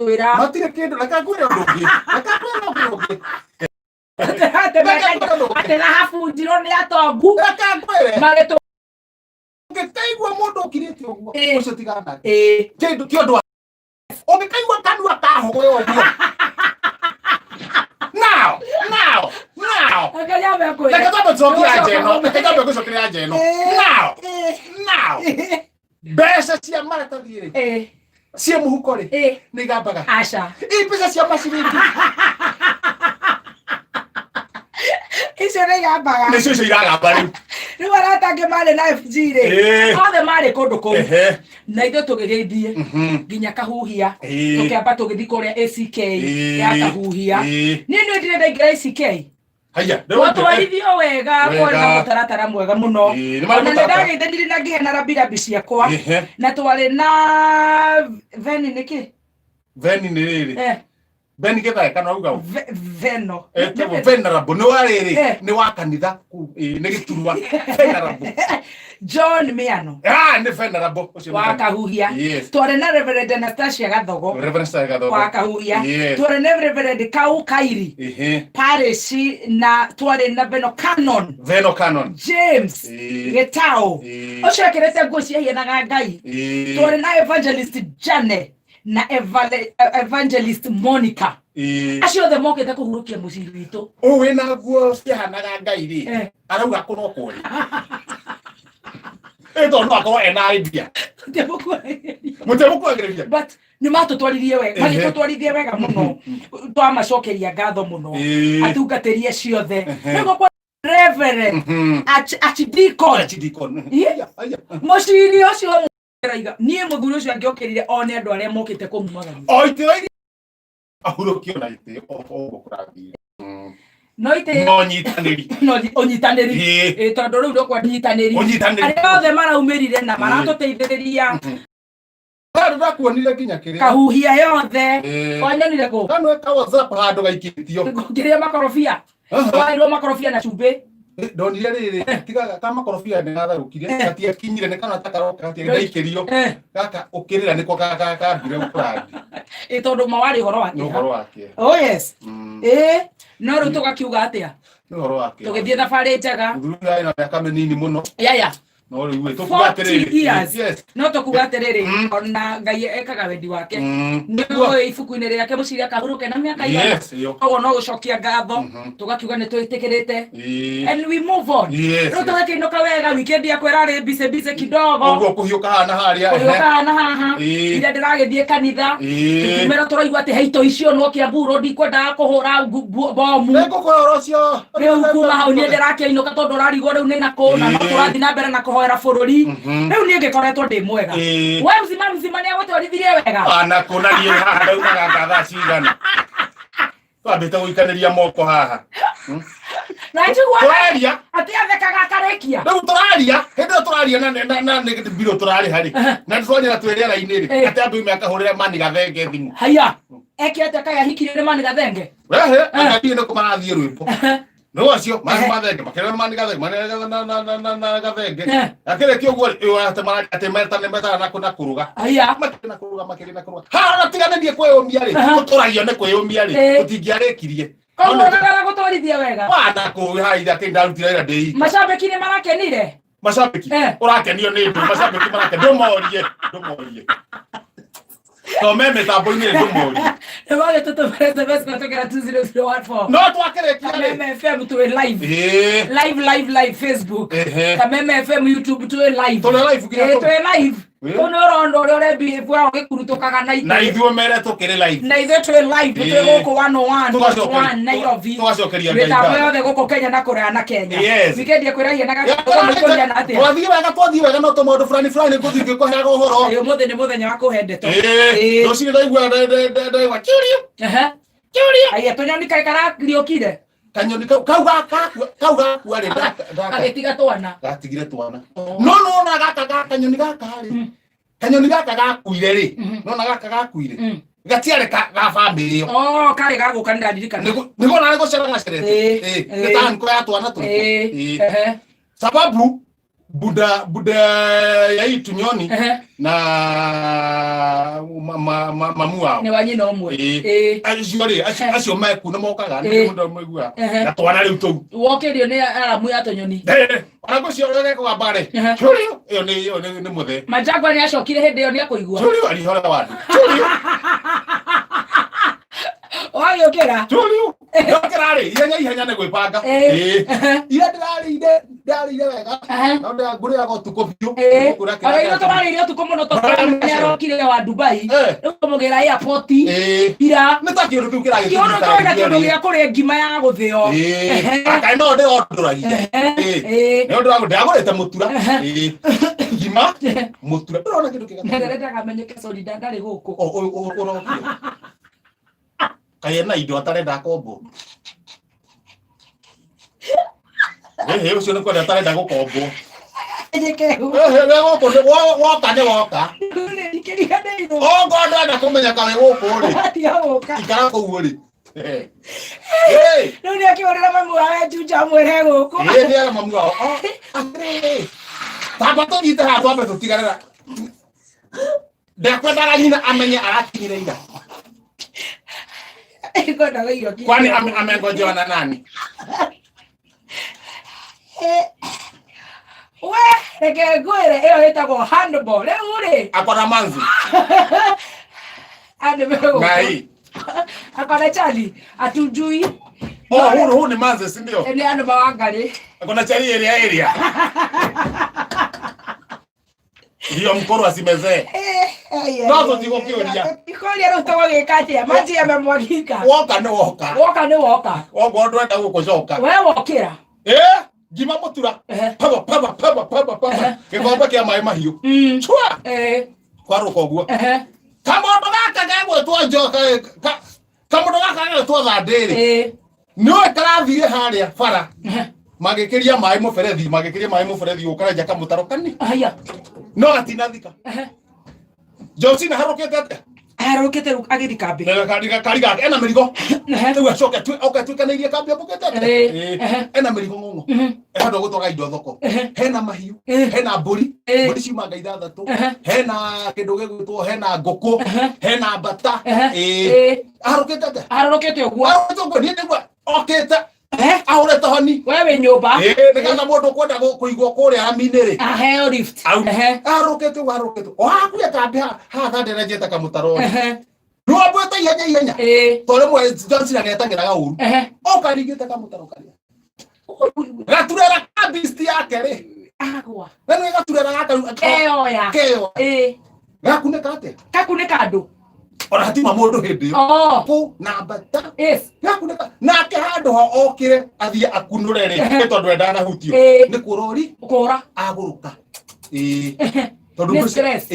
Wira. Matire kindu reka ngwire undu ungi. Reka ngwire undu ungi. Ate na habunjirwo ni atongu. Reka ngwire. Magĩtũ Ngĩkaigua mũndũ ũkirĩte ũguo. Ũcio tigana. Kĩndũ kĩũndũ. Ũngĩkaigua kanua kahogoyo ũguo. Now. Reka twambe tũcokeria njeno. Now. Mbeca cia maratathi rĩ. Cia mũhuko rĩ. Nĩ gambaga. Aca. Mbeca cia maciringi. Icio nĩ gambaga. Nĩcio iragamba rĩu. Rĩu aratange marĩ na FG rĩ. Othe marĩ kũndũ kũu. Na ithuĩ tũgĩgĩthiĩ nginya Kahuhia. Tũkĩamba tũgĩthiĩ kũrĩa ACK ya Kahuhia. Niĩ ndirĩ ndaingĩra ACK. Haya, watwarithio wega kwa na mutaratara mwega muno. Ona ndagĩthĩnire na ngĩhe rabi ciakwa. Na twarĩ na veni nĩkĩ? Veni nĩ rĩrĩ. Veni gĩthae kana uga Veno. Venerable nĩ wa rĩrĩ. Nĩ wa kanitha. Nĩ gĩturwa. Venerable. John Miano. Nĩ Venerable. Wa Kahuhia. Twarĩ na Reverend Anastasia Gathogo. Wa Kahuhia. Twarĩ na Reverend Kau Kairi. Parish na twarĩ na Veno Canon. James Getao. Ũcio akĩrete nguo ciahianaga Ngai. Twarĩ na Evangelist Jane na Evangelist Monica. Acio othe mokĩte kũhurũkia mũciĩ witũ. Wĩna nguo ciahanaga Ngai rĩ. Arauga kũnokwo rĩ. Eto no akorwo ena idea. Mũtemũkuagĩrĩria. But nĩ matũtwaririe wega. Magĩtũtwarithia wega mũno. Twamacokeria ngatho mũno. Atungatĩrie ciothe. Nĩguo kwa Reverend Archdeacon. Mũciĩ ũcio niĩ mũthuri ũcio angĩokĩrire one andũ arĩa mokĩte kũmumagaria. Itĩo ahurũkio na itĩo ũguo kũrathiĩ. No itĩo. No nyitanĩri. Ũnyitanĩri. Tondũ rĩu ndũkwa nyitanĩri. Arĩa othe maraumĩrire na maratũteithĩrĩria. Ndakuonire nginya kĩrĩa. Kahuhia yothe. Wanyonire kũ? Kanwe ka WhatsApp handũ gaikĩtio. Ngĩrĩa makorobia. Twairwo makorobia na cumbĩ. Ndonire rĩrĩ tigaga ka makorobia nĩgatharũkire gatiakinyire nĩ kana takaroka gatiaikĩrio gaka ũkĩrĩra nĩko kakambire ũkũrandi. Tondũ mawarĩ ũhoro wake. Oh yes. No rĩu tũgakiuga atĩa? Nĩ ũhoro wake. Tũgĩthiĩ thabarĩ njega. Thutha na mĩaka mĩnini mũno. No rĩu tũkuga atĩrĩrĩ. No tũkuga atĩrĩrĩ ona Ngai ekaga wendi wake. Nĩguo ibuku-inĩ rĩake mũciria kahurũke na mĩaka igana. Koguo no gũcokia ngatho. Tũgakiuga nĩ twĩtĩkĩrĩte. And we move on. Rĩu tũgakĩinũka wega weekend yakwa ĩrarĩ bice kidogo. Ũguo kũhiũka hana harĩa. Haha. Ira ndĩragĩthiĩ kanitha. Tũkĩmera tũraigua atĩ heito icio no Kiambu Road ikwendaga kũhũra bomu. Nĩngũkũhũra ũcio. Rĩu kuma hau niĩ ndĩrakĩinũka tondũ ũrarigwo rĩu nĩ nakũ na no tũrathiĩ na mbere na kũhoera bũrũri. Rĩu niĩ ngĩkoretwo ndĩ mwega. We mzima nĩ agũtwarithirie wega. Kũnariĩ haha ndaumaga ngatha cigana. Twambĩte gũikanĩria moko haha. Na njiguaga atĩ athekaga akarĩkia. Rĩu tũraria, hĩndĩ ĩyo tũraria na mbirũ tũrarĩ harĩ. Na tũranyĩra twĩrĩra-inĩ rĩ. Atĩ andũ makahũrĩra Mani Gathenge thimũ. Haya. Ekĩte kaya hikire nĩ Mani Gathenge. Agathiĩ nĩ kũmarathiĩ rwĩmbo. No acio Mani Gathenge makĩrĩa Mani Gathenge. Akĩrĩkia ũguo atĩ metana na kũruga. Haya. Makĩrĩ na kũruga. Ha tiganĩrie kwĩyũmia rĩ. Tũtũragio nĩ kwĩyũmia rĩ. Tũtingĩarĩkirie. Koguo ndagara gũtwarithia wega. Wana kũhaitha kĩndarutire ĩra ndĩ. Macambĩki nĩ marakenire. Macambĩki ũrakenio nĩ ndũ. Macambĩki marakenio. Ndũmorie. No meme tambo-inĩ ndũmorie. Nĩ magĩtũtũmĩra SMS kũhĩtũkĩra 20014. No twakĩrĩkia rĩ. Kameme FM tuwe live Facebook. Kameme FM YouTube tuwe live. Tuwe live kinya tuwe live. Ono rondo rore bifura gĩkurutukaga na ithuĩ. Na ithuĩ mere tũkĩrĩ live. Na ithuĩ tuwe live tuwe gũkũ 101.1 Nairobi. Tũgacokeria Ngai ngatho. Mĩtambo yothe gũkũ Kenya na kũraya na Kenya. Weekend kwĩrahia na gathiĩ wega no tũmaũndũ fulani ngũthiĩ ngĩkũheaga ũhoro. Ũmũthĩ nĩ mũthenya wa kũhe ndeto. Rũciinĩ ndaigua ndaigua kiurio. Aya tũnyoni kaĩ karariũkire. Kanyoni kau gakua rĩ gagĩtiga twana. Gatigire twana. No na gaka kanyoni gaka rĩ. Kanyoni gaka gakuire rĩ. No na gaka gakuire. Gatiarĩ ga family ĩyo. Karĩ gagũka nĩndaririkana. Nĩguo narĩ gũcera gacerete. Nĩ ta nko ya twana tũtũ. Sababu Buda ya itunyoni na mamu wao ni wanyina omwe acio meku na mokaga ni mundu mwigua na twana riu tu wokirio ni aramu ya tunyoni ona gucio rege kwa bare churio iyo ni muthe Majagwa ni acokire hindi iyo ni akuigua churio ali hora wadi churio oyo kera churio Nokirari ihenya ne gwipanga ira ndarire wega no nda ngure ya gotuko biu ngura kira ara ira twarire tuko muno tokane arokire wa Dubai umugera airport ira nitakiru kiu kiragi kioro toga kindu gia kuri ngima ya guthio akai no ndi onduragire no ndo ndagurite mutura ngima mutura urona kindu kiga kamenyeke sorry ndari guku kayena indo atarenda kombo ucio ni kwenda atarenda gukombo woka ngonda kumenya kawe guku ri ikara kuu ri riu ni akiorera mamu wawe juja mwere guku ni ara mamu wao tamba tunyite ha twambe tutigarira ndekwendaga nyina amenye arakinyire ira kwani amengojewa na nani? We reke ngwire iyo hitagwo handball uri akona manzi ande mego ngai akona chali atujui huru ni manzi si ndio ni ando bawangari akona chali area ndio mkoro asimezee nazo ziko kioria ikoria rutago gikatia maji yamemwagika woka ni woka ogo ndwenda gukucoka we wokira ngima mutura papa gikombe kia mai mahiu chua kwaruka uguo kamondo gaka gagwetwo njoka kamondo gaka gagwetwo thandiri niwe karathire haria bara magikiria mai muberethi ukarenja kamutaro kani aya no gatinathika Josina harokete ate harokete agiri kambi kariga ena mirigo tu acoke tukaneirie kambi abukete ena mirigo ngongo endo gutwaga indo thoko hena mahiu hena mburi ciumaga ithathatu hena kindu gigwitwo hena nguku hena mbata harokete uguo ni ndigwa okete ahore tohoni wewe nyumba nikaza mundu kwenda kuigwo kuria aminiri aheo lift arokete wakuya kambi ha thandere njeta kamutaro nuambwete ihenya tore mwe Johnson agetangiraga uru okaringite kamutaro karia gaturera kambisti yake ri agwa nani gaturera gaka keo gakuneka ate kakuneka andu ora hatima mundu hindi yo na mbata gakuneka nake handu ho okire athie akunure ri tondu enda na hutio ni kurori ukora aguruka tondu ni stress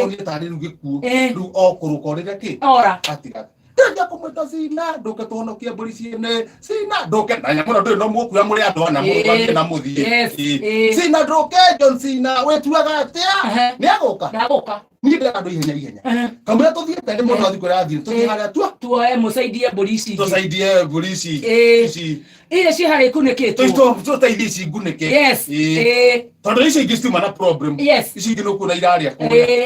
oni tari rugikuo ru okuruka ri ki ora atiga ndia kumwita Sina nduke tuhonokie mburi ciene Sina nduke na nyamuno ndu no mukuya muri andu ana muthie na muthie Sina nduke John Sina wetuaga atia ni aguka ni ndio andu ihenya kamura tuthiete ni mundu athikura athie tuthiharia tuoe musaidie mburi ici tusaidie mburi ici ile ci hari kunikitwo tuteithie ici ngunike tondu ici ingi ciuma na problem ici ingi nukuna iraria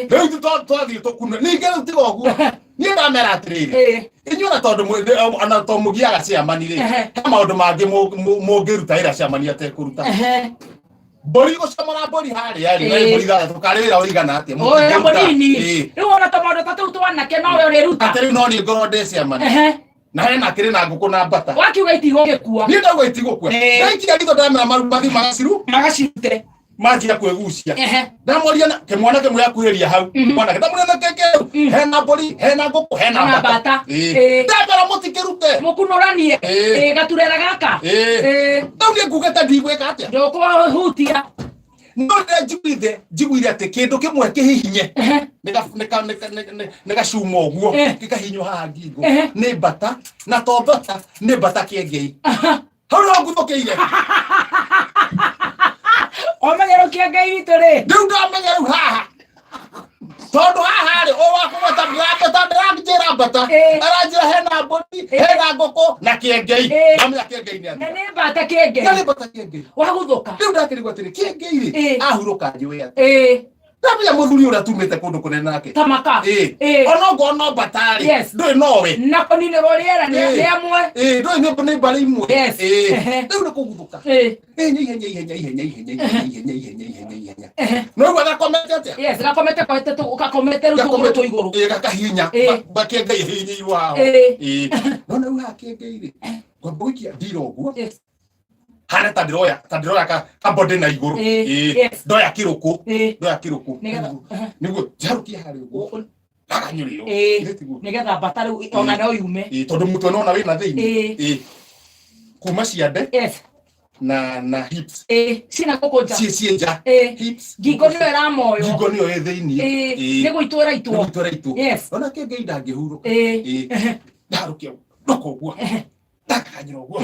riu twathie tukuna ninge riu tiga uguo ni ndamera atiriri inyuona tondu ana to mugiaga ciamani ri he maundu mangi mungiruta ira ciamani atekuruta mburi gucamana mburi haria ri na mburi thathatu karira oigana atia munini riu ona to maundu tatu twanake nowe uriruta atiri no ni ngoro ndeciamani na hena kire na nguku na mbata wakiuga itigo gikua ni ndauga itigo kwa naikia githo ndamera marumathi magacirute majia kwegucia ndamoria na kimwana kimwe akuheria hau mwana ndamoria na keke hena mburi hena nguku hena mbata ndamera mutikirute mukunuranie gaturera gaka ndauge ngugete ndigweka atia ndoko hutia no njiguire ati kindu kimwe kihihinye nika cuma uguo gikahinywo haha ngingo ni mbata na to mbata ni mbata kiengei hau no nguthukiire omenyero kiengei witu ri riu ndamenyeru haha tondu haha ri o wakugota mbata ndirangijira mbata aranjira hena mburi hega ngoko na kiengei namya kiengei ni ati nene bata kiengei waguthuka riu ndakirigwa atiri kiengei ri ahuruka njui ati Tabia muthuri ura tumite kundu kunene nake. Tamaka. Ono go no batari. Ndui nowe. Nako ni roriera ni amwe. Ndui ni bari imwe. Riu ni kuguthuka. Ihenya. No gwa gakomete atia? Yes, gakomete kwa tetu ukakomete rutugo to iguru. Gakahinya. Bakenga ihinyi iwao. No na uha kengei ri. Kwa buikia ndiro guo. Hana tadiroya ka bode na iguru doya kiruku niguo jaruki hari uguo aganyuriro nigetha batari ona no yume tondu mutwe no na wina thiini kuma ciande na hips sina kokoja cienja hips gigo no era moyo gigo no e thiini nigo itwera itwo ona kenge ndangihuru daruki ndoko uguo takanyiro uguo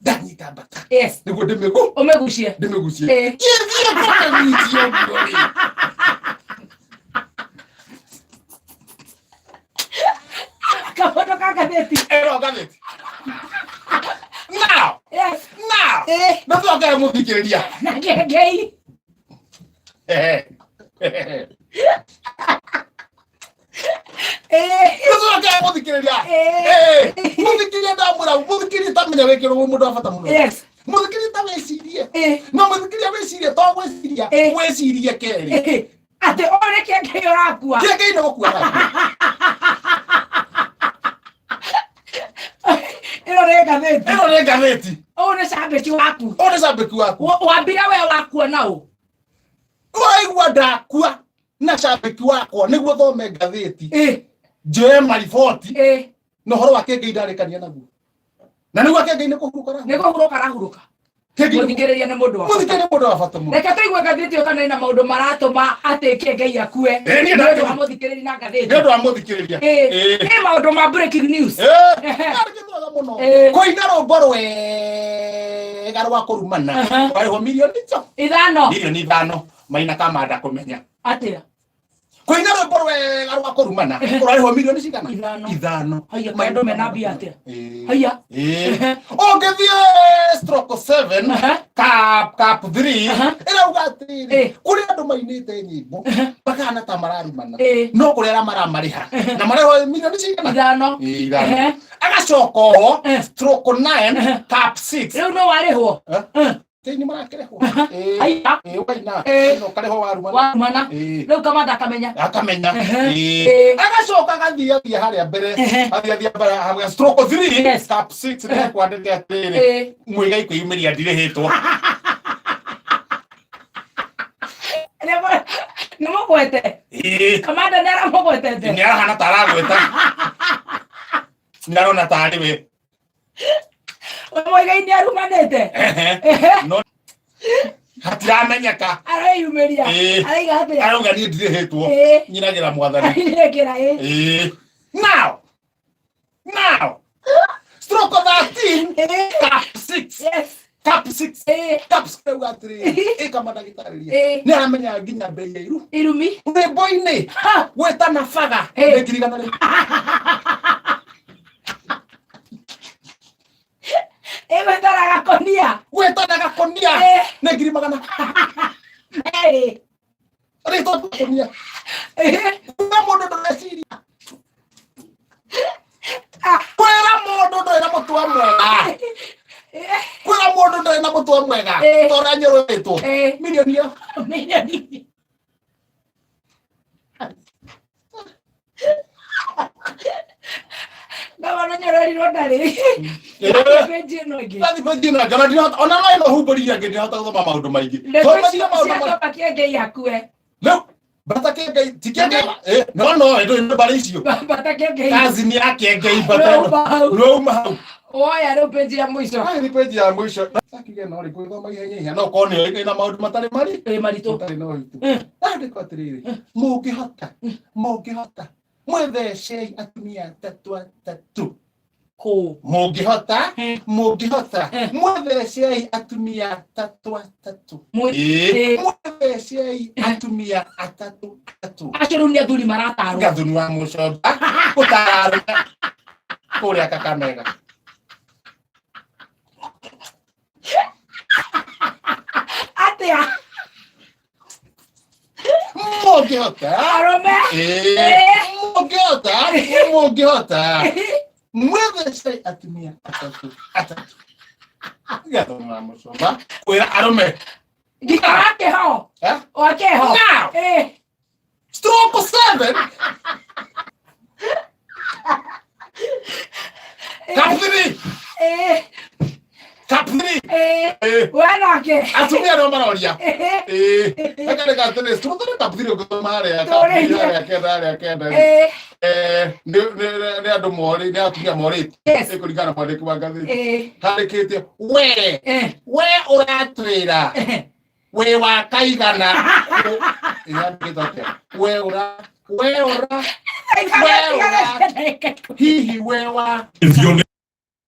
Danyita bata. Niguo ndimegu. Umegucie. Ndimigucie. Ndimigucie ngori. Kaboto kakabeti. Kakabeti. Now. Nataka muthikiriria. Nagegei. Nataka muthikiriria. Muthikiriria ndamura, muthikiriria tamenya wekirwo mundu afata muno. Muthikiriria tamecirie. No muthikiriria wecirie to gweciria. Wecirie keri. Ate ore kenge yorakua. Kenge ino gukua. Ino re gazeti. One sabeki waku. Wambira we wakua nao. Waigua ndakua na sabeki wakwa niguo thome gatheti. Joe mariboti no horo wake ngai ndarikania naguo na niguo ake ngai nikuhuruka rahuruka muthikiriria ni mundu wa bata muno reke tuigue gatheti kana ina maundu maratuma atike ngai akue ndio wa muthikiriria na gatheti ni maundu ma breaking news koina rombo rwega rwa kurumana rwa milioni 5 maina kamanda kumenya atira koina rombo rwega rwa kurumana rwa milioni 5 maendo menabia atia haya ongethie stroke 7 cap 3 ira ugatiri kuri andu mainite nyimbo bakana ta mararumana no kuri ara maramariha na mareho milioni 5 agacokoho stroke 9 cap 6 riu no warihwo Tini marakereho haya waina no kareho warumana riu kamanda akamenya agacoka gathia haria mbere athia bara haga stroke 3 cap 6 ne kwandike atiri mwigai kwiyumiria ndirihitwo nimo gwete kamanda nera mo gwete ni arahana taragweta ndarona tari we mwigai ni arumanete no hatiramenyeka arayumiria araiga atia arauga ni ndirihitwo nyinagira mwathani now stroke 13 cap 6 cap 6 cap 6 kama ndagitariria ni aramenya nginya bei ya irumi ni boine weta na faga ngirigana ri weta na gakonia ne ngiri magana rito gakonia na mondo ndo nasiria kwera mondo ndo na mutwa mwega kwera mondo ndo na mutwa mwega tora nyoro eto milioni Gavana nyarari rondari pejino gi tadi pejino gana ndi ona mai no hubori ya gedi hata thoma maundu maingi thoma maundu pakia ngai yakue no batake ngai tikenge no ndo bari icio batake ngai kazi ni yake ngai batano no mau oya ro peji ya mwisho ni peji ya mwisho sakige no ri thoma ihenya no kone ina maundu matari marito tari no hitu ande kwatiriri mugihota mwethece atumia tatu ko mugihota mwethece atumia tatu mwethece atumia atatu acirunia thuri marataru gathuni wa mucoba gutaru kuria Kakamega. Atia. Mungihota. Arome. Mungihota. Mwethece atumia atatu. Gatho mama soba. Kwira arome. Wake ho. Wake ho. Now. Stroke 7. Kaptini. Kaptini. Wala ke. Atumia no maroria. Akale kaptini. Stroke kaptini ko mare. Kaptini kenda. Ne ando mori, ne atumia mori. Kuringana mori kwa gathi. Tarikite. We uratwira. We wa kaigana. We ora. Hihi we wa.